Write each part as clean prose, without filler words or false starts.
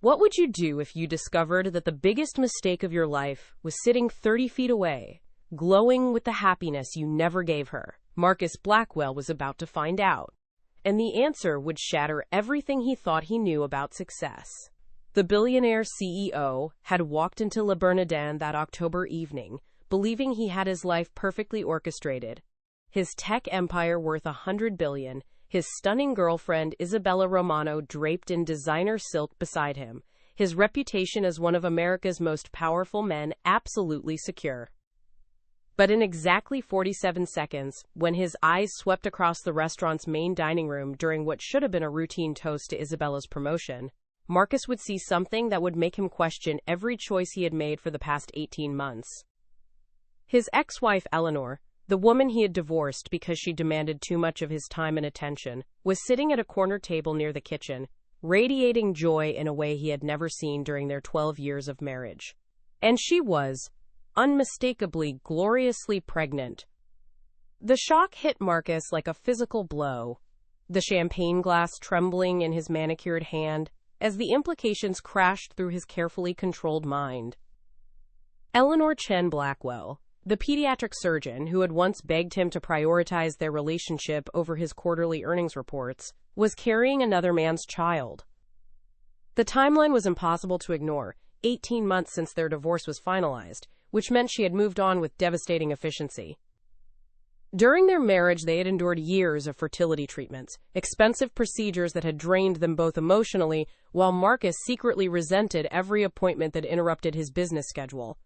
What would you do if you discovered that the biggest mistake of your life was sitting 30 feet away, glowing with the happiness you never gave her? Marcus Blackwell was about to find out, and the answer would shatter everything he thought he knew about success. The billionaire CEO had walked into Le Bernardin that October evening, believing he had his life perfectly orchestrated. His tech empire worth $100 billion, his stunning girlfriend Isabella Romano draped in designer silk beside him, his reputation as one of America's most powerful men absolutely secure. But in exactly 47 seconds, when his eyes swept across the restaurant's main dining room during what should have been a routine toast to Isabella's promotion, Marcus would see something that would make him question every choice he had made for the past 18 months. His ex-wife Eleanor, the woman he had divorced because she demanded too much of his time and attention, was sitting at a corner table near the kitchen, radiating joy in a way he had never seen during their 12 years of marriage. And she was, unmistakably, gloriously pregnant. The shock hit Marcus like a physical blow, the champagne glass trembling in his manicured hand as the implications crashed through his carefully controlled mind. Eleanor Chen Blackwell, the pediatric surgeon who had once begged him to prioritize their relationship over his quarterly earnings reports, was carrying another man's child. The timeline was impossible to ignore, 18 months since their divorce was finalized, which meant she had moved on with devastating efficiency. During their marriage, they had endured years of fertility treatments, expensive procedures that had drained them both emotionally, while Marcus secretly resented every appointment that interrupted his business schedule.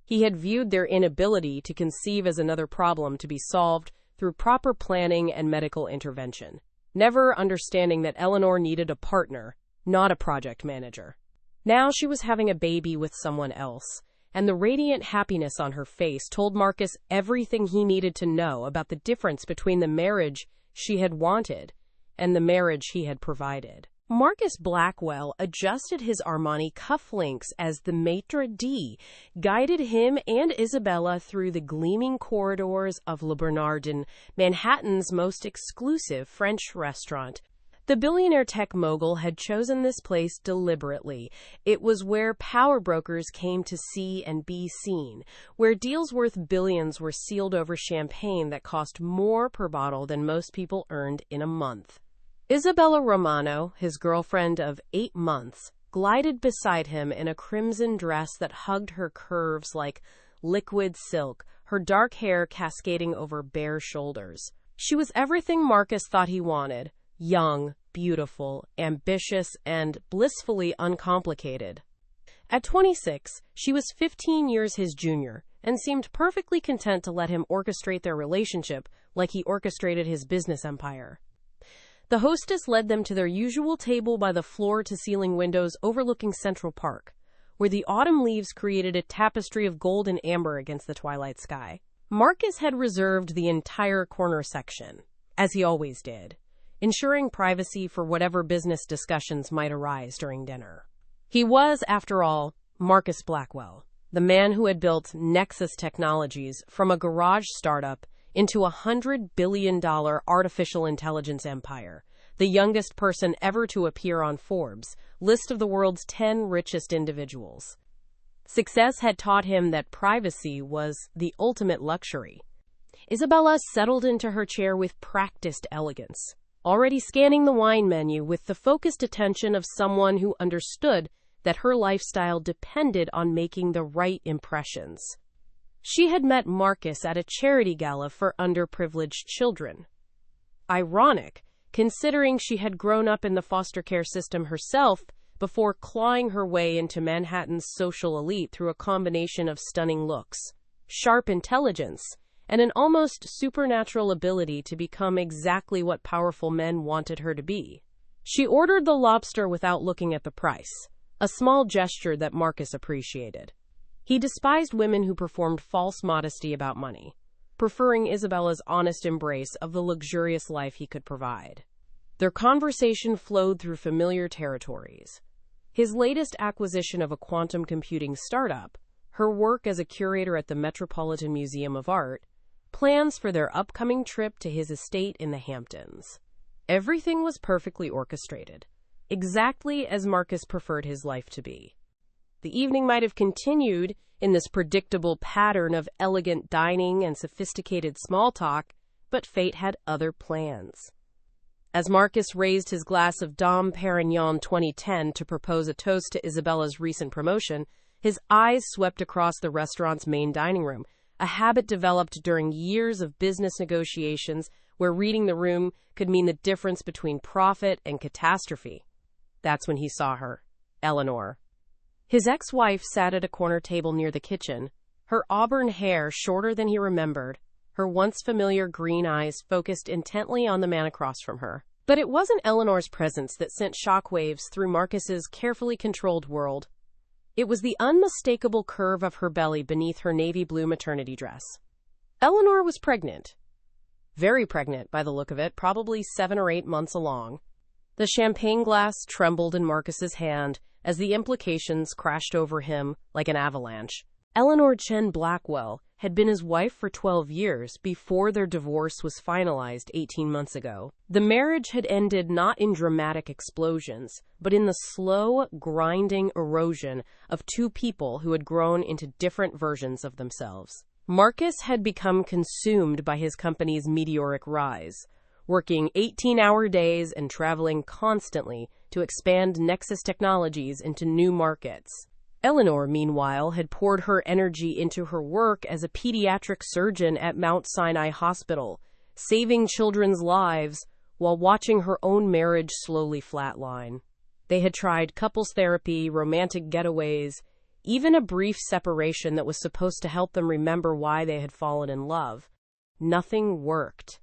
He had viewed their inability to conceive as another problem to be solved through proper planning and medical intervention, never understanding that Eleanor needed a partner, not a project manager. Now she was having a baby with someone else, and the radiant happiness on her face told Marcus everything he needed to know about the difference between the marriage she had wanted and the marriage he had provided. Marcus Blackwell adjusted his Armani cufflinks as the maitre d' guided him and Isabella through the gleaming corridors of Le Bernardin, Manhattan's most exclusive French restaurant. The billionaire tech mogul had chosen this place deliberately. It was where power brokers came to see and be seen, where deals worth billions were sealed over champagne that cost more per bottle than most people earned in a month. Isabella Romano, his girlfriend of 8 months, glided beside him in a crimson dress that hugged her curves like liquid silk, her dark hair cascading over bare shoulders. She was everything Marcus thought he wanted: young, beautiful, ambitious, and blissfully uncomplicated. At 26, she was 15 years his junior and seemed perfectly content to let him orchestrate their relationship like he orchestrated his business empire. The hostess led them to their usual table by the floor-to-ceiling windows overlooking Central Park, where the autumn leaves created a tapestry of gold and amber against the twilight sky. Marcus had reserved the entire corner section, as he always did, ensuring privacy for whatever business discussions might arise during dinner. He was, after all, Marcus Blackwell, the man who had built Nexus Technologies from a garage startup into a $100 billion artificial intelligence empire, the youngest person ever to appear on Forbes' list of the world's 10 richest individuals. Success had taught him that privacy was the ultimate luxury. Isabella settled into her chair with practiced elegance, already scanning the wine menu with the focused attention of someone who understood that her lifestyle depended on making the right impressions. She had met Marcus at a charity gala for underprivileged children. Ironic, considering she had grown up in the foster care system herself before clawing her way into Manhattan's social elite through a combination of stunning looks, sharp intelligence, and an almost supernatural ability to become exactly what powerful men wanted her to be. She ordered the lobster without looking at the price, a small gesture that Marcus appreciated. He despised women who performed false modesty about money, preferring Isabella's honest embrace of the luxurious life he could provide. Their conversation flowed through familiar territories. His latest acquisition of a quantum computing startup, her work as a curator at the Metropolitan Museum of Art, plans for their upcoming trip to his estate in the Hamptons. Everything was perfectly orchestrated. exactly as Marcus preferred his life to be. The evening might have continued in this predictable pattern of elegant dining and sophisticated small talk, but fate had other plans. As Marcus raised his glass of Dom Perignon 2010 to propose a toast to Isabella's recent promotion, his eyes swept across the restaurant's main dining room, a habit developed during years of business negotiations where reading the room could mean the difference between profit and catastrophe. That's when he saw her, Eleanor. His ex-wife sat at a corner table near the kitchen, her auburn hair shorter than he remembered, her once familiar green eyes focused intently on the man across from her. But it wasn't Eleanor's presence that sent shockwaves through Marcus's carefully controlled world. It was the unmistakable curve of her belly beneath her navy blue maternity dress. Eleanor was pregnant. Very pregnant, by the look of it, probably 7 or 8 months along. The champagne glass trembled in Marcus's hand as the implications crashed over him like an avalanche. Eleanor Chen Blackwell had been his wife for 12 years before their divorce was finalized 18 months ago. The marriage had ended not in dramatic explosions, but in the slow, grinding erosion of two people who had grown into different versions of themselves. Marcus had become consumed by his company's meteoric rise, working 18-hour days and traveling constantly to expand Nexus technologies into new markets. Eleanor, meanwhile, had poured her energy into her work as a pediatric surgeon at Mount Sinai Hospital, saving children's lives while watching her own marriage slowly flatline. They had tried couples therapy, romantic getaways, even a brief separation that was supposed to help them remember why they had fallen in love. Nothing worked.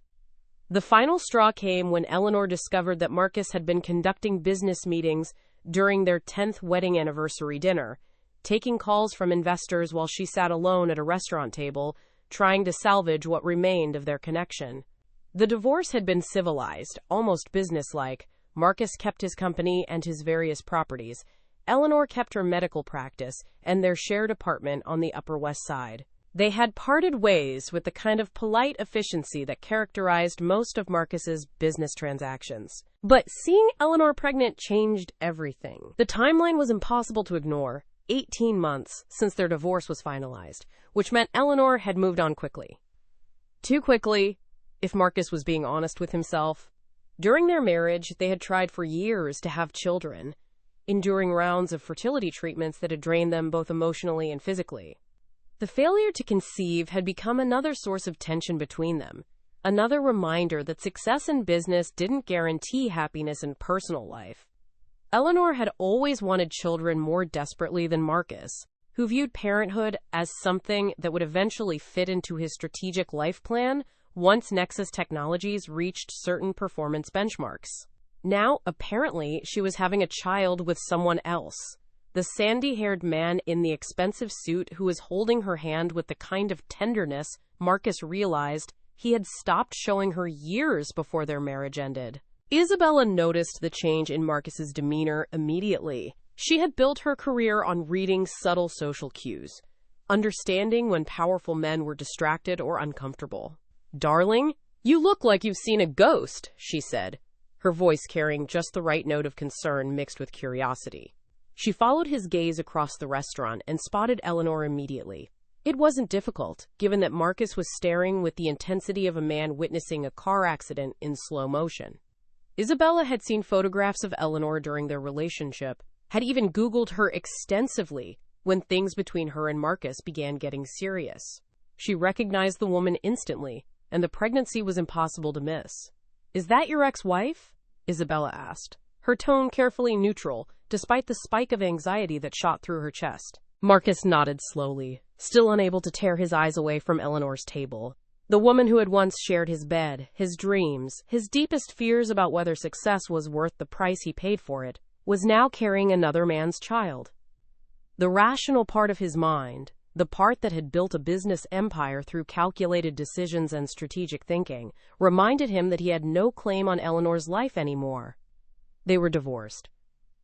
The final straw came when Eleanor discovered that Marcus had been conducting business meetings during their 10th wedding anniversary dinner, taking calls from investors while she sat alone at a restaurant table, trying to salvage what remained of their connection. The divorce had been civilized, almost businesslike. Marcus kept his company and his various properties. Eleanor kept her medical practice and their shared apartment on the Upper West Side. They had parted ways with the kind of polite efficiency that characterized most of Marcus's business transactions. But seeing Eleanor pregnant changed everything. The timeline was impossible to ignore. 18 months since their divorce was finalized, which meant Eleanor had moved on quickly. Too quickly, if Marcus was being honest with himself. During their marriage, they had tried for years to have children, enduring rounds of fertility treatments that had drained them both emotionally and physically. The failure to conceive had become another source of tension between them, another reminder that success in business didn't guarantee happiness in personal life. Eleanor had always wanted children more desperately than Marcus, who viewed parenthood as something that would eventually fit into his strategic life plan once Nexus Technologies reached certain performance benchmarks. Now, apparently, she was having a child with someone else. The sandy-haired man in the expensive suit who was holding her hand with the kind of tenderness Marcus realized he had stopped showing her years before their marriage ended. Isabella noticed the change in Marcus's demeanor immediately. She had built her career on reading subtle social cues, understanding when powerful men were distracted or uncomfortable. "Darling, you look like you've seen a ghost," she said, her voice carrying just the right note of concern mixed with curiosity. She followed his gaze across the restaurant and spotted Eleanor immediately. It wasn't difficult, given that Marcus was staring with the intensity of a man witnessing a car accident in slow motion. Isabella had seen photographs of Eleanor during their relationship, had even Googled her extensively when things between her and Marcus began getting serious. She recognized the woman instantly, and the pregnancy was impossible to miss. "Is that your ex-wife?" Isabella asked, her tone carefully neutral, despite the spike of anxiety that shot through her chest. Marcus nodded slowly, still unable to tear his eyes away from Eleanor's table. The woman who had once shared his bed, his dreams, his deepest fears about whether success was worth the price he paid for it, was now carrying another man's child. The rational part of his mind, the part that had built a business empire through calculated decisions and strategic thinking, reminded him that he had no claim on Eleanor's life anymore. They were divorced.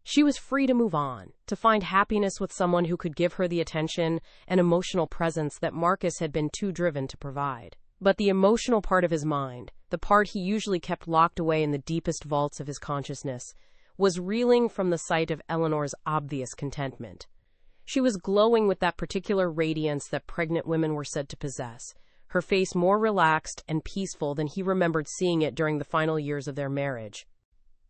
She was free to move on, to find happiness with someone who could give her the attention and emotional presence that Marcus had been too driven to provide. But the emotional part of his mind, the part he usually kept locked away in the deepest vaults of his consciousness, was reeling from the sight of Eleanor's obvious contentment. She was glowing with that particular radiance that pregnant women were said to possess, her face more relaxed and peaceful than he remembered seeing it during the final years of their marriage.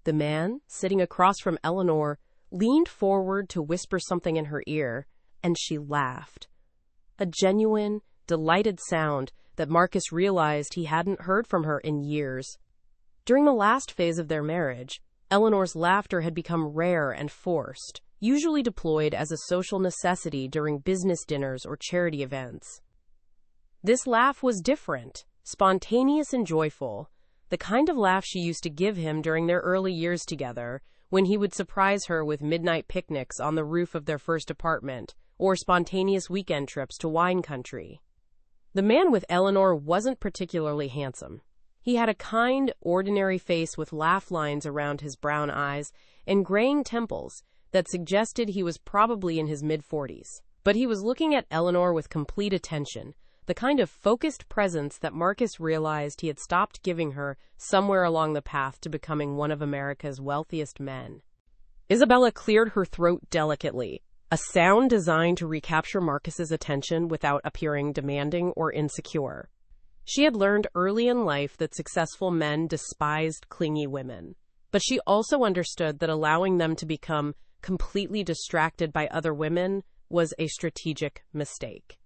The man, sitting across from Eleanor, leaned forward to whisper something in her ear, and she laughed. A genuine, delighted sound that Marcus realized he hadn't heard from her in years. During the last phase of their marriage, Eleanor's laughter had become rare and forced, usually deployed as a social necessity during business dinners or charity events. This laugh was different, spontaneous and joyful, the kind of laugh she used to give him during their early years together, when he would surprise her with midnight picnics on the roof of their first apartment, or spontaneous weekend trips to wine country. The man with Eleanor wasn't particularly handsome. He had a kind, ordinary face with laugh lines around his brown eyes and graying temples that suggested he was probably in his mid-40s. But he was looking at Eleanor with complete attention, the kind of focused presence that Marcus realized he had stopped giving her somewhere along the path to becoming one of America's wealthiest men. Isabella cleared her throat delicately, a sound designed to recapture Marcus's attention without appearing demanding or insecure. She had learned early in life that successful men despised clingy women, but she also understood that allowing them to become completely distracted by other women was a strategic mistake.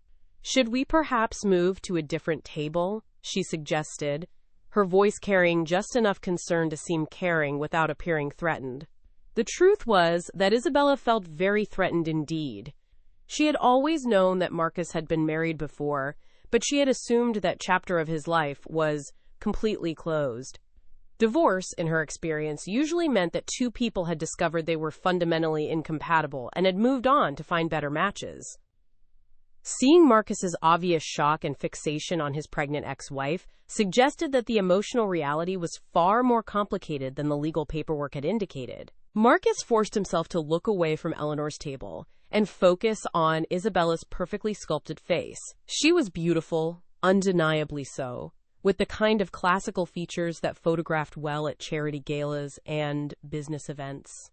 "Should we perhaps move to a different table?" she suggested, her voice carrying just enough concern to seem caring without appearing threatened. The truth was that Isabella felt very threatened indeed. She had always known that Marcus had been married before, but she had assumed that chapter of his life was completely closed. Divorce, in her experience, usually meant that two people had discovered they were fundamentally incompatible and had moved on to find better matches. Seeing Marcus's obvious shock and fixation on his pregnant ex-wife suggested that the emotional reality was far more complicated than the legal paperwork had indicated. Marcus forced himself to look away from Eleanor's table and focus on Isabella's perfectly sculpted face. She was beautiful, undeniably so, with the kind of classical features that photographed well at charity galas and business events.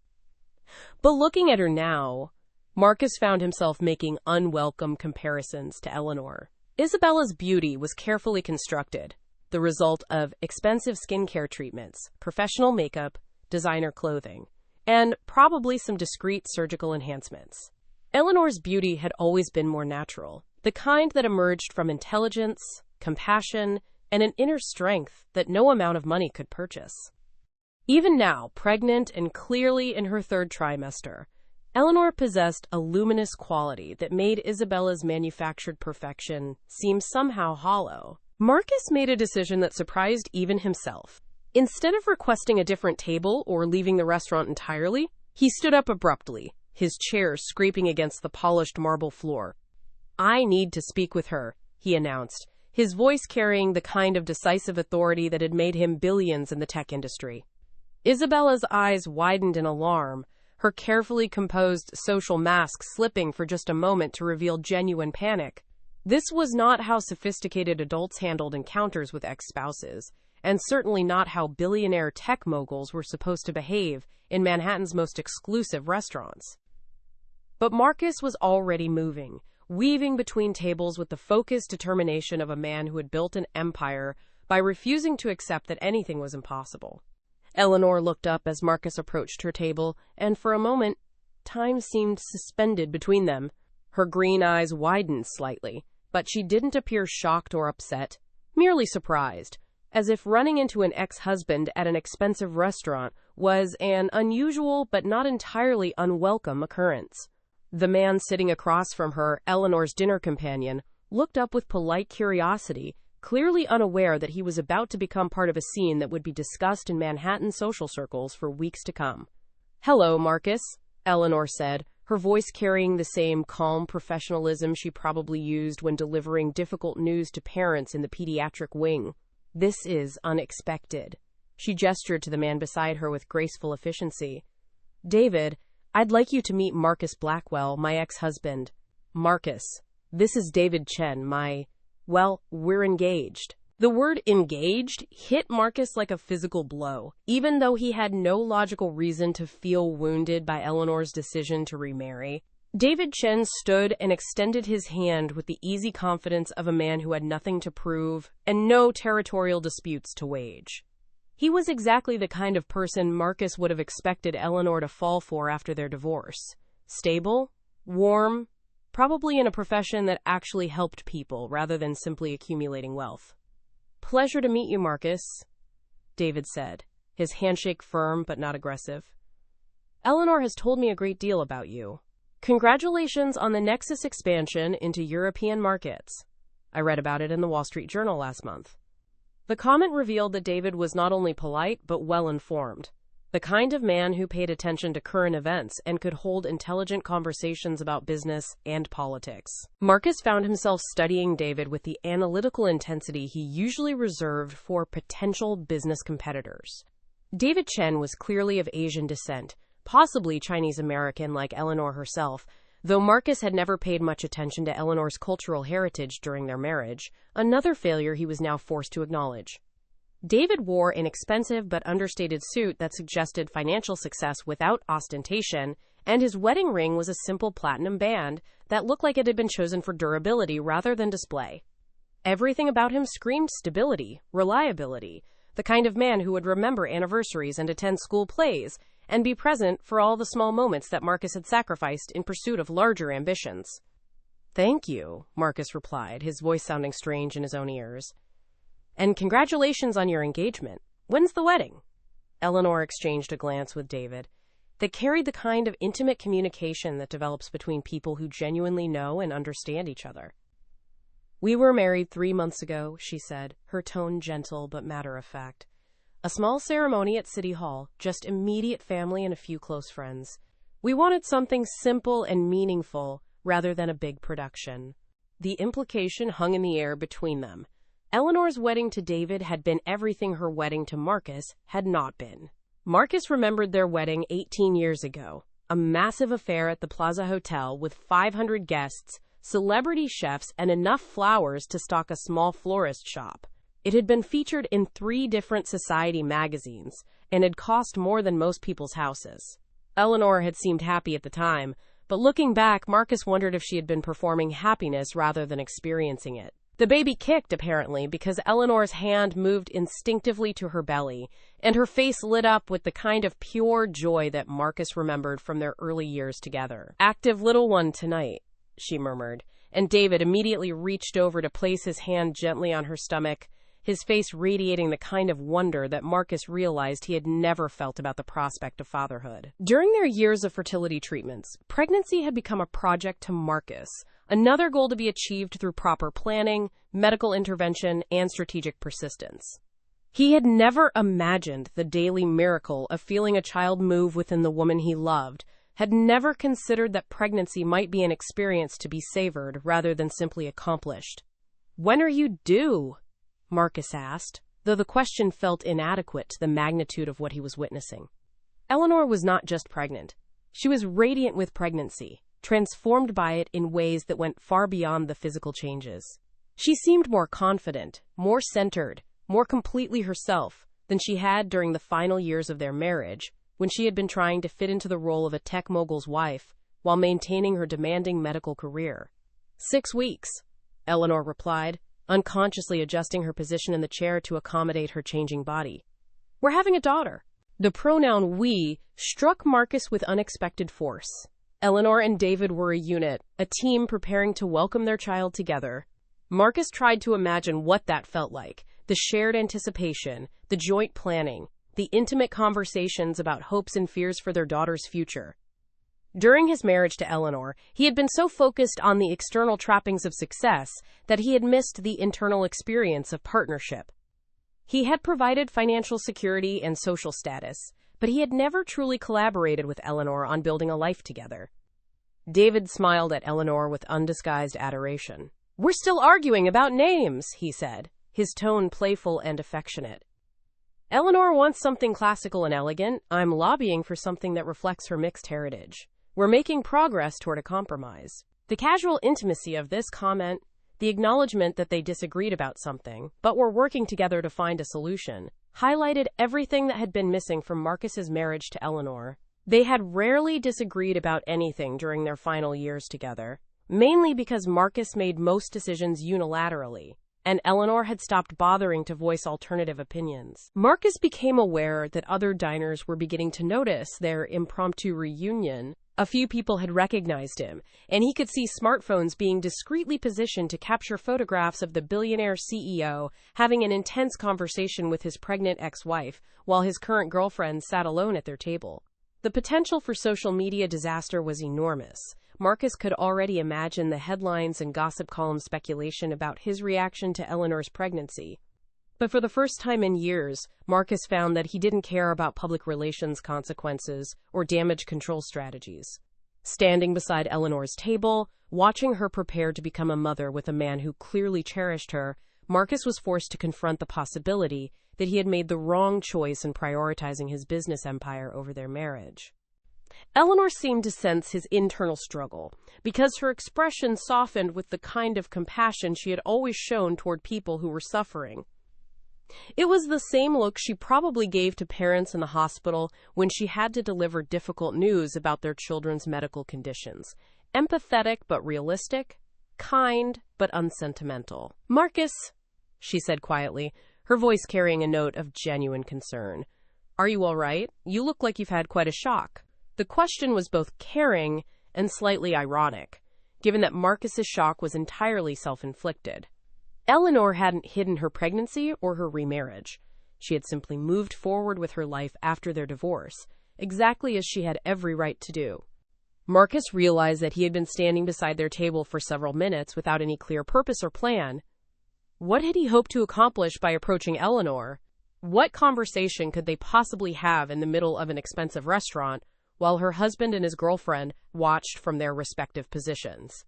But looking at her now, Marcus found himself making unwelcome comparisons to Eleanor. Isabella's beauty was carefully constructed, the result of expensive skincare treatments, professional makeup, designer clothing, and probably some discreet surgical enhancements. Eleanor's beauty had always been more natural, the kind that emerged from intelligence, compassion, and an inner strength that no amount of money could purchase. Even now, pregnant and clearly in her third trimester, Eleanor possessed a luminous quality that made Isabella's manufactured perfection seem somehow hollow. Marcus made a decision that surprised even himself. Instead of requesting a different table or leaving the restaurant entirely, he stood up abruptly, his chair scraping against the polished marble floor. "I need to speak with her," he announced, his voice carrying the kind of decisive authority that had made him billions in the tech industry. Isabella's eyes widened in alarm, her carefully composed social mask slipping for just a moment to reveal genuine panic. This was not how sophisticated adults handled encounters with ex-spouses, and certainly not how billionaire tech moguls were supposed to behave in Manhattan's most exclusive restaurants. But Marcus was already moving, weaving between tables with the focused determination of a man who had built an empire by refusing to accept that anything was impossible. Eleanor looked up as Marcus approached her table, and for a moment, time seemed suspended between them. Her green eyes widened slightly, but she didn't appear shocked or upset, merely surprised, as if running into an ex-husband at an expensive restaurant was an unusual but not entirely unwelcome occurrence. The man sitting across from her, Eleanor's dinner companion, looked up with polite curiosity, clearly unaware that he was about to become part of a scene that would be discussed in Manhattan social circles for weeks to come. "Hello, Marcus," Eleanor said, her voice carrying the same calm professionalism she probably used when delivering difficult news to parents in the pediatric wing. "This is unexpected." She gestured to the man beside her with graceful efficiency. "David, I'd like you to meet Marcus Blackwell, my ex-husband." "Marcus, this is David Chen, we're engaged." The word engaged hit Marcus like a physical blow, even though he had no logical reason to feel wounded by Eleanor's decision to remarry. David Chen stood and extended his hand with the easy confidence of a man who had nothing to prove and no territorial disputes to wage. He was exactly the kind of person Marcus would have expected Eleanor to fall for after their divorce. Stable, warm, probably in a profession that actually helped people rather than simply accumulating wealth. "Pleasure to meet you, Marcus," David said, his handshake firm but not aggressive. "Eleanor has told me a great deal about you. Congratulations on the Nexus expansion into European markets. I read about it in the Wall Street Journal last month." The comment revealed that David was not only polite but well-informed, the kind of man who paid attention to current events and could hold intelligent conversations about business and politics. Marcus found himself studying David with the analytical intensity he usually reserved for potential business competitors. David Chen was clearly of Asian descent, possibly Chinese-American like Eleanor herself, though Marcus had never paid much attention to Eleanor's cultural heritage during their marriage, another failure he was now forced to acknowledge. David wore an expensive but understated suit that suggested financial success without ostentation, and his wedding ring was a simple platinum band that looked like it had been chosen for durability rather than display. Everything about him screamed stability, reliability, the kind of man who would remember anniversaries and attend school plays, and be present for all the small moments that Marcus had sacrificed in pursuit of larger ambitions. "Thank you," Marcus replied, his voice sounding strange in his own ears. "And congratulations on your engagement. When's the wedding?" Eleanor exchanged a glance with David that carried the kind of intimate communication that develops between people who genuinely know and understand each other. "We were married 3 months ago," she said, her tone gentle but matter-of-fact. "A small ceremony at City Hall, just immediate family and a few close friends. We wanted something simple and meaningful rather than a big production." The implication hung in the air between them. Eleanor's wedding to David had been everything her wedding to Marcus had not been. Marcus remembered their wedding 18 years ago, a massive affair at the Plaza Hotel with 500 guests, celebrity chefs, and enough flowers to stock a small florist shop. It had been featured in 3 different society magazines and had cost more than most people's houses. Eleanor had seemed happy at the time, but looking back, Marcus wondered if she had been performing happiness rather than experiencing it. The baby kicked, apparently, because Eleanor's hand moved instinctively to her belly, and her face lit up with the kind of pure joy that Marcus remembered from their early years together. "Active little one tonight," she murmured, and David immediately reached over to place his hand gently on her stomach, his face radiating the kind of wonder that Marcus realized he had never felt about the prospect of fatherhood. During their years of fertility treatments, pregnancy had become a project to Marcus, another goal to be achieved through proper planning, medical intervention, and strategic persistence. He had never imagined the daily miracle of feeling a child move within the woman he loved, had never considered that pregnancy might be an experience to be savored rather than simply accomplished. "When are you due?" Marcus asked, though the question felt inadequate to the magnitude of what he was witnessing. Eleanor was not just pregnant. She was radiant with pregnancy, transformed by it in ways that went far beyond the physical changes. She seemed more confident, more centered, more completely herself than she had during the final years of their marriage, when she had been trying to fit into the role of a tech mogul's wife while maintaining her demanding medical career. 6 weeks, Eleanor replied, unconsciously adjusting her position in the chair to accommodate her changing body. "We're having a daughter." The pronoun "we" struck Marcus with unexpected force. Eleanor and David were a unit, a team preparing to welcome their child together. Marcus tried to imagine what that felt like, the shared anticipation, the joint planning, the intimate conversations about hopes and fears for their daughter's future. During his marriage to Eleanor, he had been so focused on the external trappings of success that he had missed the internal experience of partnership. He had provided financial security and social status, but he had never truly collaborated with Eleanor on building a life together. David smiled at Eleanor with undisguised adoration. "We're still arguing about names," he said, his tone playful and affectionate. "Eleanor wants something classical and elegant. I'm lobbying for something that reflects her mixed heritage. We're making progress toward a compromise." The casual intimacy of this comment The acknowledgement that they disagreed about something, but were working together to find a solution, highlighted everything that had been missing from Marcus's marriage to Eleanor. They had rarely disagreed about anything during their final years together, mainly because Marcus made most decisions unilaterally, and Eleanor had stopped bothering to voice alternative opinions. Marcus became aware that other diners were beginning to notice their impromptu reunion. A few people had recognized him, and he could see smartphones being discreetly positioned to capture photographs of the billionaire CEO having an intense conversation with his pregnant ex-wife, while his current girlfriend sat alone at their table. The potential for social media disaster was enormous. Marcus could already imagine the headlines and gossip column speculation about his reaction to Eleanor's pregnancy. But for the first time in years, Marcus found that he didn't care about public relations consequences or damage control strategies. Standing beside Eleanor's table, watching her prepare to become a mother with a man who clearly cherished her, Marcus was forced to confront the possibility that he had made the wrong choice in prioritizing his business empire over their marriage. Eleanor seemed to sense his internal struggle, because her expression softened with the kind of compassion she had always shown toward people who were suffering. It was the same look she probably gave to parents in the hospital when she had to deliver difficult news about their children's medical conditions. Empathetic but realistic, kind but unsentimental. "Marcus," she said quietly, her voice carrying a note of genuine concern. "Are you all right? You look like you've had quite a shock." The question was both caring and slightly ironic, given that Marcus's shock was entirely self-inflicted. Eleanor hadn't hidden her pregnancy or her remarriage. She had simply moved forward with her life after their divorce, exactly as she had every right to do. Marcus realized that he had been standing beside their table for several minutes without any clear purpose or plan. What had he hoped to accomplish by approaching Eleanor? What conversation could they possibly have in the middle of an expensive restaurant while her husband and his girlfriend watched from their respective positions?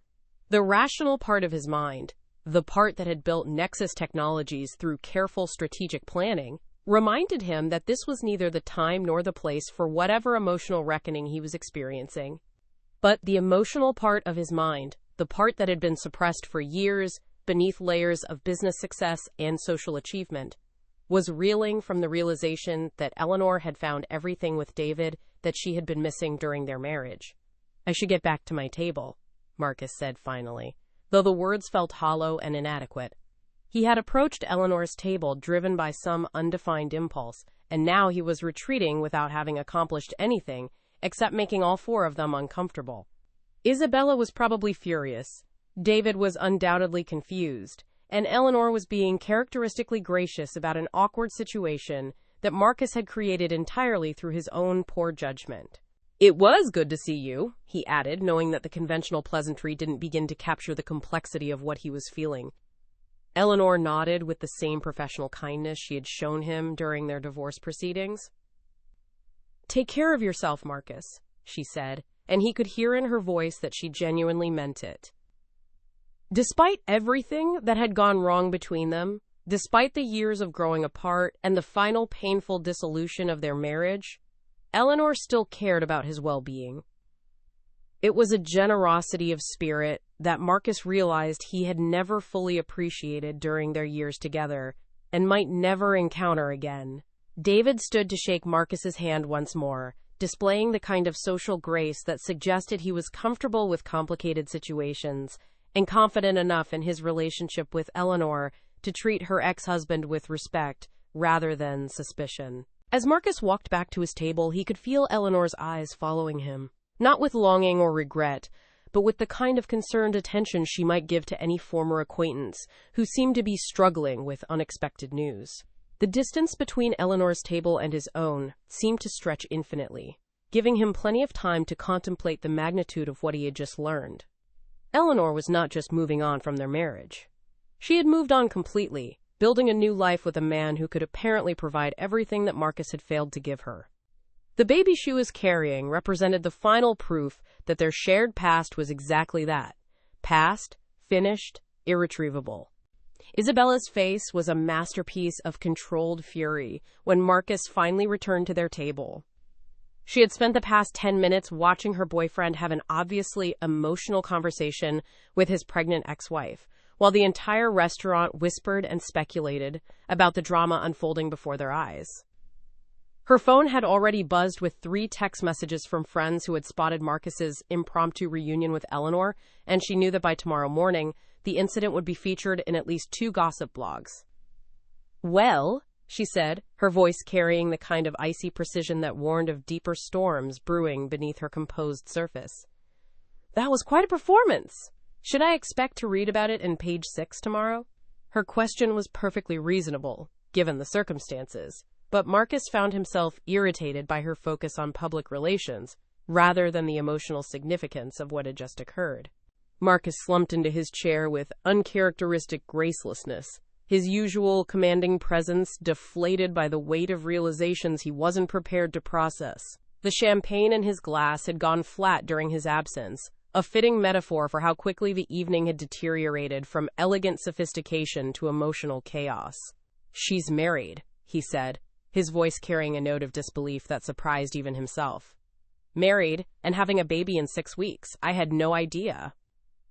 The rational part of his mind, the part that had built Nexus Technologies through careful strategic planning, reminded him that this was neither the time nor the place for whatever emotional reckoning he was experiencing. But the emotional part of his mind, the part that had been suppressed for years beneath layers of business success and social achievement, was reeling from the realization that Eleanor had found everything with David that she had been missing during their marriage. "I should get back to my table," Marcus said finally, though the words felt hollow and inadequate. He had approached Eleanor's table driven by some undefined impulse, and now he was retreating without having accomplished anything except making all four of them uncomfortable. Isabella was probably furious. David was undoubtedly confused, and Eleanor was being characteristically gracious about an awkward situation that Marcus had created entirely through his own poor judgment. "It was good to see you," he added, knowing that the conventional pleasantry didn't begin to capture the complexity of what he was feeling. Eleanor nodded with the same professional kindness she had shown him during their divorce proceedings. "Take care of yourself, Marcus," she said, and he could hear in her voice that she genuinely meant it. Despite everything that had gone wrong between them, despite the years of growing apart and the final painful dissolution of their marriage, Eleanor still cared about his well-being. It was a generosity of spirit that Marcus realized he had never fully appreciated during their years together and might never encounter again. David stood to shake Marcus's hand once more, displaying the kind of social grace that suggested he was comfortable with complicated situations and confident enough in his relationship with Eleanor to treat her ex-husband with respect rather than suspicion. As Marcus walked back to his table, he could feel Eleanor's eyes following him, not with longing or regret, but with the kind of concerned attention she might give to any former acquaintance who seemed to be struggling with unexpected news. The distance between Eleanor's table and his own seemed to stretch infinitely, giving him plenty of time to contemplate the magnitude of what he had just learned. Eleanor was not just moving on from their marriage. She had moved on completely, building a new life with a man who could apparently provide everything that Marcus had failed to give her. The baby she was carrying represented the final proof that their shared past was exactly that: past, finished, irretrievable. Isabella's face was a masterpiece of controlled fury when Marcus finally returned to their table. She had spent the past 10 minutes watching her boyfriend have an obviously emotional conversation with his pregnant ex-wife, while the entire restaurant whispered and speculated about the drama unfolding before their eyes. Her phone had already buzzed with 3 text messages from friends who had spotted Marcus's impromptu reunion with Eleanor, and she knew that by tomorrow morning, the incident would be featured in at least 2 gossip blogs. "Well," she said, her voice carrying the kind of icy precision that warned of deeper storms brewing beneath her composed surface. "That was quite a performance. Should I expect to read about it in page 6 tomorrow?" Her question was perfectly reasonable, given the circumstances, but Marcus found himself irritated by her focus on public relations, rather than the emotional significance of what had just occurred. Marcus slumped into his chair with uncharacteristic gracelessness, his usual commanding presence deflated by the weight of realizations he wasn't prepared to process. The champagne in his glass had gone flat during his absence, a fitting metaphor for how quickly the evening had deteriorated from elegant sophistication to emotional chaos. "She's married," he said, his voice carrying a note of disbelief that surprised even himself. "Married, and having a baby in 6 weeks. I had no idea."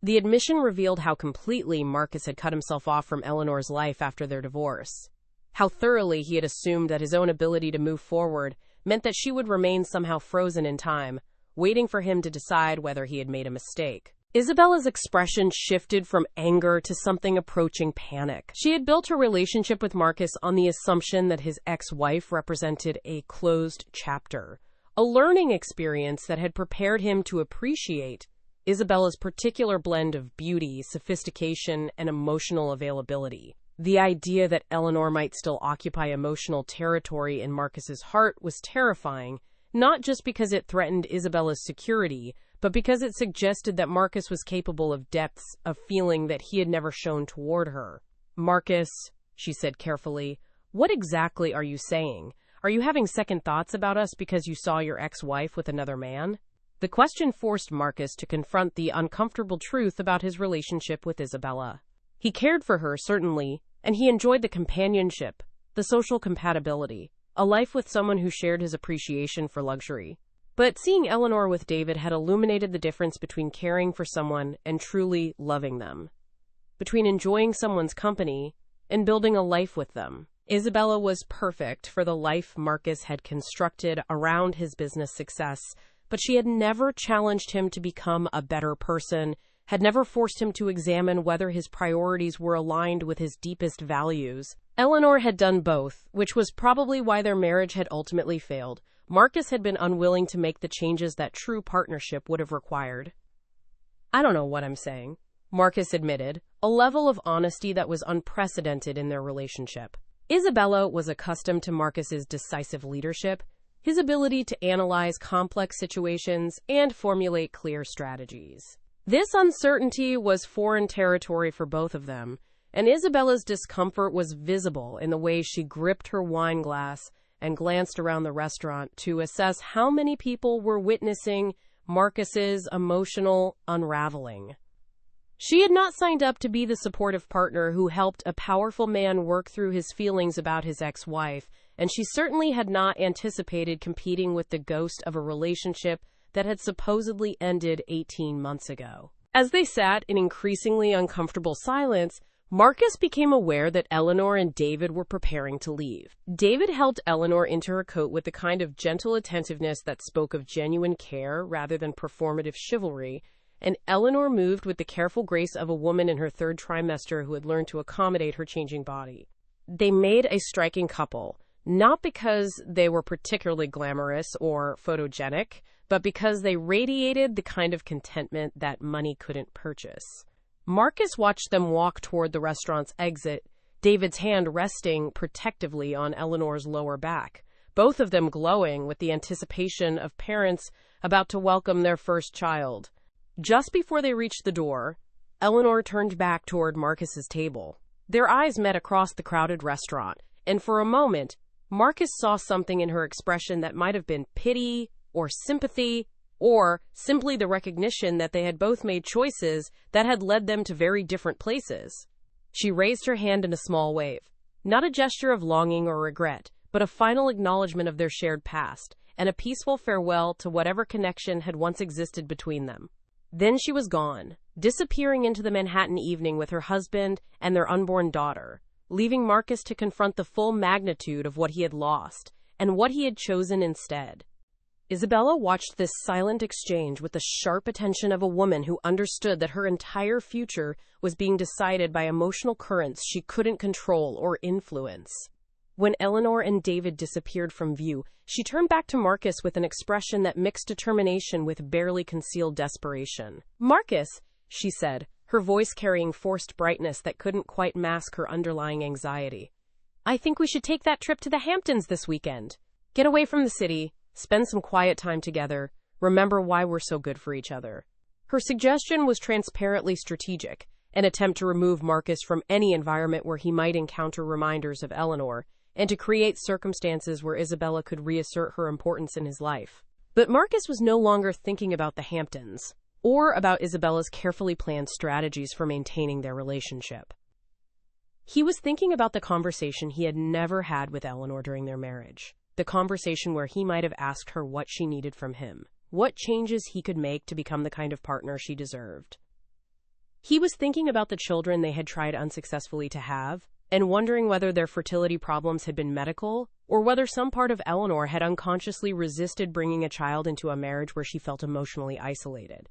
The admission revealed how completely Marcus had cut himself off from Eleanor's life after their divorce. How thoroughly he had assumed that his own ability to move forward meant that she would remain somehow frozen in time, waiting for him to decide whether he had made a mistake. Isabella's expression shifted from anger to something approaching panic. She had built her relationship with Marcus on the assumption that his ex-wife represented a closed chapter, a learning experience that had prepared him to appreciate Isabella's particular blend of beauty, sophistication, and emotional availability. The idea that Eleanor might still occupy emotional territory in Marcus's heart was terrifying, not just because it threatened Isabella's security, but because it suggested that Marcus was capable of depths of feeling that he had never shown toward her. "Marcus," she said carefully, "what exactly are you saying? Are you having second thoughts about us because you saw your ex-wife with another man?" The question forced Marcus to confront the uncomfortable truth about his relationship with Isabella. He cared for her, certainly, and he enjoyed the companionship, the social compatibility, a life with someone who shared his appreciation for luxury. But seeing Eleanor with David had illuminated the difference between caring for someone and truly loving them, between enjoying someone's company and building a life with them. Isabella was perfect for the life Marcus had constructed around his business success, but she had never challenged him to become a better person, had never forced him to examine whether his priorities were aligned with his deepest values. Eleanor had done both, which was probably why their marriage had ultimately failed. Marcus had been unwilling to make the changes that true partnership would have required. "I don't know what I'm saying," Marcus admitted, a level of honesty that was unprecedented in their relationship. Isabella was accustomed to Marcus's decisive leadership, his ability to analyze complex situations and formulate clear strategies. This uncertainty was foreign territory for both of them, and Isabella's discomfort was visible in the way she gripped her wine glass and glanced around the restaurant to assess how many people were witnessing Marcus's emotional unraveling. She had not signed up to be the supportive partner who helped a powerful man work through his feelings about his ex-wife, and she certainly had not anticipated competing with the ghost of a relationship that had supposedly ended 18 months ago. As they sat in increasingly uncomfortable silence, Marcus became aware that Eleanor and David were preparing to leave. David helped Eleanor into her coat with the kind of gentle attentiveness that spoke of genuine care rather than performative chivalry, and Eleanor moved with the careful grace of a woman in her 3rd trimester who had learned to accommodate her changing body. They made a striking couple, not because they were particularly glamorous or photogenic, but because they radiated the kind of contentment that money couldn't purchase. Marcus watched them walk toward the restaurant's exit, David's hand resting protectively on Eleanor's lower back, both of them glowing with the anticipation of parents about to welcome their first child. Just before they reached the door, Eleanor turned back toward Marcus's table. Their eyes met across the crowded restaurant, and for a moment, Marcus saw something in her expression that might have been pity or sympathy, or simply the recognition that they had both made choices that had led them to very different places. She raised her hand in a small wave, not a gesture of longing or regret, but a final acknowledgement of their shared past, and a peaceful farewell to whatever connection had once existed between them. Then she was gone, disappearing into the Manhattan evening with her husband and their unborn daughter, leaving Marcus to confront the full magnitude of what he had lost and what he had chosen instead. Isabella watched this silent exchange with the sharp attention of a woman who understood that her entire future was being decided by emotional currents she couldn't control or influence. When Eleanor and David disappeared from view, she turned back to Marcus with an expression that mixed determination with barely concealed desperation. "Marcus," she said, her voice carrying forced brightness that couldn't quite mask her underlying anxiety. "I think we should take that trip to the Hamptons this weekend. Get away from the city, spend some quiet time together, remember why we're so good for each other." Her suggestion was transparently strategic, an attempt to remove Marcus from any environment where he might encounter reminders of Eleanor, and to create circumstances where Isabella could reassert her importance in his life. But Marcus was no longer thinking about the Hamptons, or about Isabella's carefully planned strategies for maintaining their relationship. He was thinking about the conversation he had never had with Eleanor during their marriage. The conversation where he might have asked her what she needed from him, what changes he could make to become the kind of partner she deserved. He was thinking about the children they had tried unsuccessfully to have, and wondering whether their fertility problems had been medical, or whether some part of Eleanor had unconsciously resisted bringing a child into a marriage where she felt emotionally isolated.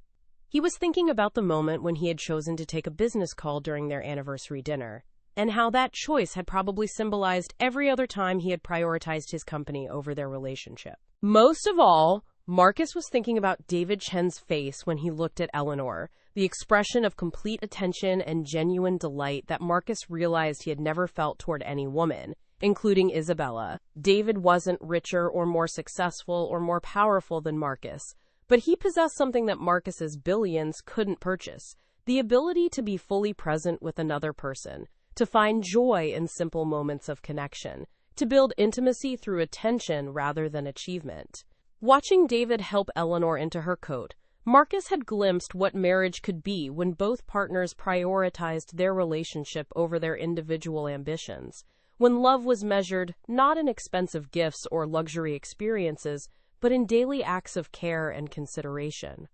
He was thinking about the moment when he had chosen to take a business call during their anniversary dinner, and how that choice had probably symbolized every other time he had prioritized his company over their relationship. Most of all, Marcus was thinking about David Chen's face when he looked at Eleanor, the expression of complete attention and genuine delight that Marcus realized he had never felt toward any woman, including Isabella. David wasn't richer or more successful or more powerful than Marcus, but he possessed something that Marcus's billions couldn't purchase: the ability to be fully present with another person, to find joy in simple moments of connection, to build intimacy through attention rather than achievement. Watching David help Eleanor into her coat, Marcus had glimpsed what marriage could be when both partners prioritized their relationship over their individual ambitions, when love was measured not in expensive gifts or luxury experiences, but in daily acts of care and consideration.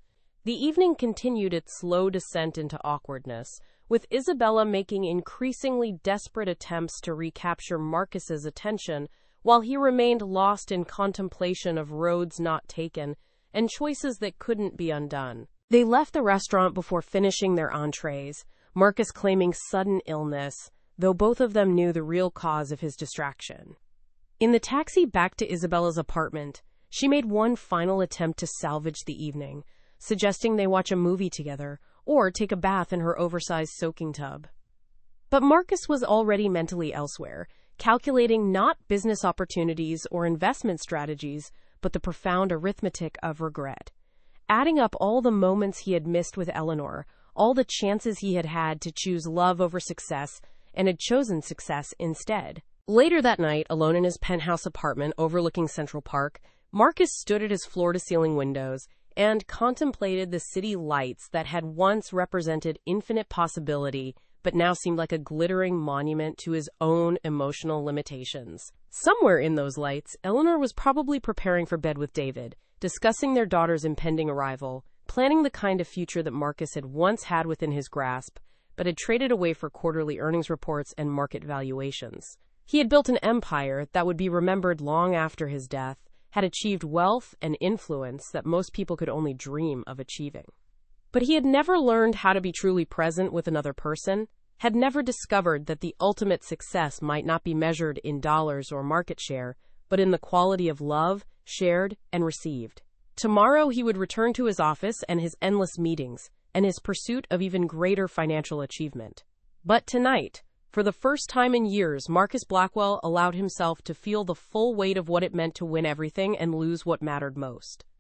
The evening continued its slow descent into awkwardness, with Isabella making increasingly desperate attempts to recapture Marcus's attention while he remained lost in contemplation of roads not taken and choices that couldn't be undone. They left the restaurant before finishing their entrees, Marcus claiming sudden illness, though both of them knew the real cause of his distraction. In the taxi back to Isabella's apartment, she made one final attempt to salvage the evening, suggesting they watch a movie together or take a bath in her oversized soaking tub. But Marcus was already mentally elsewhere, calculating not business opportunities or investment strategies, but the profound arithmetic of regret. Adding up all the moments he had missed with Eleanor, all the chances he had had to choose love over success, and had chosen success instead. Later that night, alone in his penthouse apartment overlooking Central Park, Marcus stood at his floor-to-ceiling windows and contemplated the city lights that had once represented infinite possibility, but now seemed like a glittering monument to his own emotional limitations. Somewhere in those lights, Eleanor was probably preparing for bed with David, discussing their daughter's impending arrival, planning the kind of future that Marcus had once had within his grasp, but had traded away for quarterly earnings reports and market valuations. He had built an empire that would be remembered long after his death, had achieved wealth and influence that most people could only dream of achieving. But he had never learned how to be truly present with another person, had never discovered that the ultimate success might not be measured in dollars or market share, but in the quality of love shared and received. Tomorrow he would return to his office and his endless meetings, and his pursuit of even greater financial achievement. But tonight, for the first time in years, Marcus Blackwell allowed himself to feel the full weight of what it meant to win everything and lose what mattered most.